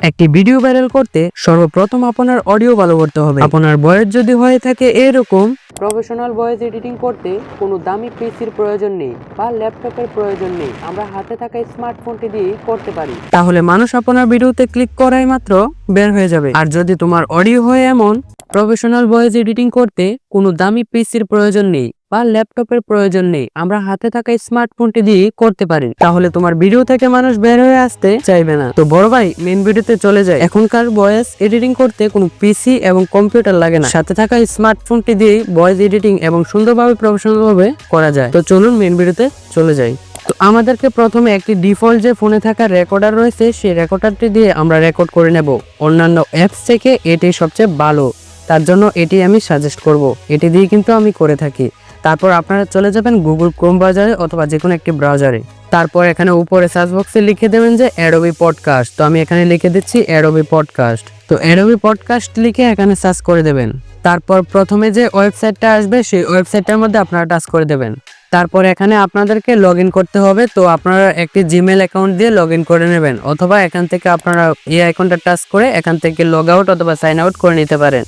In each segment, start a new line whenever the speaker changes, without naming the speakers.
একটি video viral করতে সর্বপ্রথম আপনার অডিও ভালো করতে হবে। আপনার বয়স যদি হয়ে থাকে এরকম, প্রফেশনাল ভয়েস এডিটিং করতে কোনো দামি পিসির প্রয়োজন নেই বা ল্যাপটপের প্রয়োজন নেই, আমরা হাতে থাকা স্মার্টফোনটি দিয়ে করতে পারি। তাহলে মানুষ আপনার ভিডিওতে ক্লিক করাই মাত্র বের হয়ে যাবে। আর যদি তোমার অডিও হয় এমন, প্রফেশনাল ভয়েস এডিটিং করতে কোনো দামি পিসির প্রয়োজন নেই বা ল্যাপটপের প্রয়োজন নেই, আমরা হাতে থাকা স্মার্টফোনটি দিয়ে করতে পারি। তাহলে তোমার ভিডিও থেকে মানুষ বের হয়ে আসতে চাইবে না। তো বড় ভাই, মেন ভিডিওতে চলে যায়। এখনকার ভয়েস এডিটিং করতে কোনো পিসি এবং কম্পিউটার লাগে না, সাথে থাকা স্মার্টফোনটি দিয়ে ভয়েস এডিটিং এবং সুন্দরভাবে প্রফেশনাল ভাবে করা যায়। তো চলুন মেন ভিডিওতে চলে যাই। তো আমাদেরকে প্রথমে একটি ডিফল্ট যে ফোনে থাকা রেকর্ডার রয়েছে সেই রেকর্ডারটি দিয়ে আমরা রেকর্ড করে নেব। অন্যান্য অ্যাপস থেকে এটি সবচেয়ে ভালো, তার জন্য এটি আমি সাজেস্ট করব। এটি দিয়ে কিন্তু আমি করে থাকি। তারপর আপনারা চলে যাবেন গুগল ক্রোম ব্রাউজারে অথবা যে কোনো একটি ব্রাউজারে। তারপর এখানে উপরে সার্চ বক্সে লিখে দেবেন যে অ্যাডোবি পডকাস্ট। তো আমি এখানে লিখে দিচ্ছি অ্যাডোবি পডকাস্ট। তো অ্যাডোবি পডকাস্ট লিখে এখানে সার্চ করে দেবেন। তারপর প্রথমে যে ওয়েবসাইটটা আসবে সেই ওয়েবসাইটটার মধ্যে আপনারা টাচ করে দেবেন। তারপর এখানে আপনাদেরকে লগ ইন করতে হবে। তো আপনারা একটি জিমেল অ্যাকাউন্ট দিয়ে লগ ইন করে নেবেন, অথবা এখান থেকে আপনারা এই আইকনটা টাচ করে এখান থেকে লগ আউট অথবা সাইন আউট করে নিতে পারেন।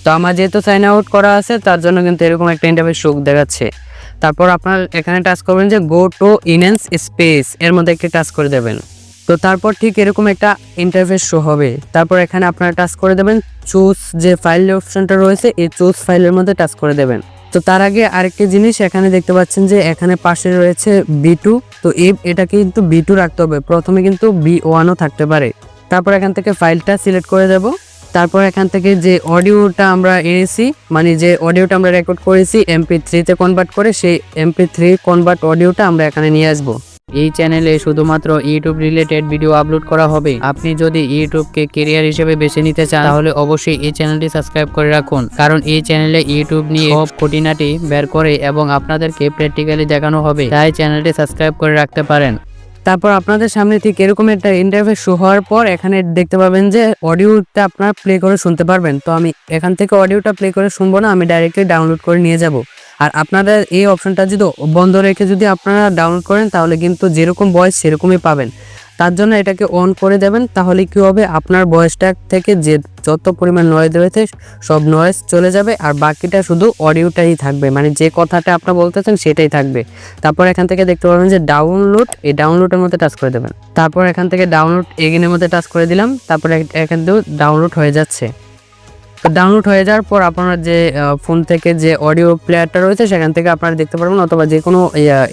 তো আমার যেহেতু সাইন আউট করা আছে তার জন্য কিন্তু এরকম একটা ইন্টারফেস শো দেখাচ্ছে। তারপর আপনার এখানে টাচ করবেন যে গো টু ইনহ্যান্স স্পেস, এর মধ্যে একটি টাচ করে দেবেন। তো তারপর ঠিক এরকম একটা ইন্টারফেস শো হবে। তারপর এখানে আপনারা টাচ করে দেবেন চুজ যে ফাইল অপশনটা রয়েছে, এই চুজ ফাইলের মধ্যে টাচ করে দেবেন। তো তার আগে আরেকটি জিনিস এখানে দেখতে পাচ্ছেন যে এখানে পাশে রয়েছে B2। তো এটা কিন্তু B2 রাখতে হবে, প্রথমে কিন্তু B1ও থাকতে পারে। তারপর এখান থেকে ফাইলটা সিলেক্ট করে দেব। তারপর এখান থেকে যে অডিওটা আমরা এনেছি, মানে যে অডিওটা আমরা রেকর্ড করেছি MP3 তে কনভার্ট করে, সেই MP3 কনভার্ট অডিওটা আমরা এখানে নিয়ে আসবো।
এই চ্যানেলে শুধুমাত্র ইউটিউব রিলেটেড ভিডিও আপলোড করা হবে। আপনি যদি ইউটিউবকে ক্যারিয়ার হিসেবে বেছে নিতে চান তাহলে অবশ্যই এই চ্যানেলটি সাবস্ক্রাইব করে রাখুন, কারণ এই চ্যানেলে ইউটিউব নিয়ে সব খুঁটিনাটি বের করে এবং আপনাদেরকে প্র্যাকটিক্যালি দেখানো হবে, তাই চ্যানেলটি সাবস্ক্রাইব করে রাখতে পারেন।
তারপর আপনাদের সামনে ঠিক এরকম একটা ইন্টারফেস শো হওয়ার পর এখানে দেখতে পাবেন যে অডিওটা আপনারা প্লে করে শুনতে পারবেন। তো আমি এখান থেকে অডিওটা প্লে করে শুনবো না, আমি ডাইরেক্টলি ডাউনলোড করে নিয়ে যাব। আর আপনাদের এই অপশনটা যদি বন্ধ রেখে যদি আপনারা ডাউনলোড করেন তাহলে কিন্তু যেরকম ভয়েস সেরকমই পাবেন। তার জন্য এটাকে অন করে দেবেন, তাহলে কি হবে, আপনার ভয়েসটা থেকে যে যত পরিমাণ নয়েজ রয়েছে সব নয়েজ চলে যাবে, আর বাকিটা শুধু অডিওটাই থাকবে, মানে যে কথাটা আপনারা বলতেছেন সেটাই থাকবে। তারপর এখান থেকে দেখতে পাবেন যে ডাউনলোড, এই ডাউনলোডের মধ্যে টাচ করে দেবেন। তারপর এখান থেকে ডাউনলোড এগেনের মধ্যে টাচ করে দিলাম। তারপর এখান থেকে ডাউনলোড হয়ে যাচ্ছে। ডাউনলোড হয়ে যাওয়ার পর আপনার যে ফোন থেকে যে অডিও প্লেয়ারটা রয়েছে সেখান থেকে আপনারা দেখতে পারবেন, অথবা যে কোনো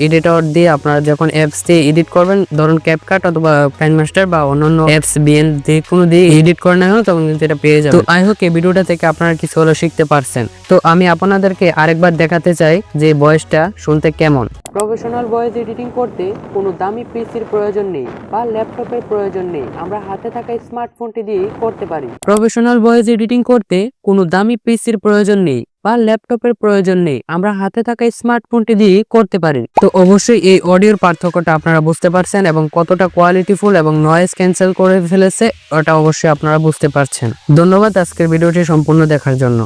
এডিটর দিয়ে আপনারা যখন অ্যাপস দিয়ে এডিট করবেন, ধরুন ক্যাপকাট অথবা কাইনমাস্টার বা অন্যান্য অ্যাপস বিএন যে কোনো দিয়ে এডিট করে না কেন তখন কিন্তু এটা পেয়ে যাবেন। তো আই হোপ এই ভিডিওটা থেকে আপনারা কিছু হলো শিখতে পারছেন। তো আমি আপনাদেরকে আরেকবার দেখাতে চাই যে ভয়েসটা শুনতে কেমন। প্রফেশনাল ভয়েস এডিটিং করতে কোনো দামি পিসির প্রয়োজন নেই বা ল্যাপটপের প্রয়োজন নেই, আমরা হাতে থাকা স্মার্টফোনটি দিয়ে করতে পারি। প্রফেশনাল ভয়েস এডিটিং করতে কোনো দামি পিসির প্রয়োজন নেই বা ল্যাপটপের প্রয়োজন নেই, আমরা হাতে থাকা স্মার্টফোনটি দিয়ে করতে পারি। তো অবশ্যই এই অডিওর পার্থক্যটা আপনারা বুঝতে পারছেন এবং কতটা কোয়ালিটিফুল এবং নয়েজ ক্যান্সেল করে ফেলেছে ওটা অবশ্যই আপনারা বুঝতে পারছেন। ধন্যবাদ আজকের ভিডিওটি সম্পূর্ণ দেখার জন্য।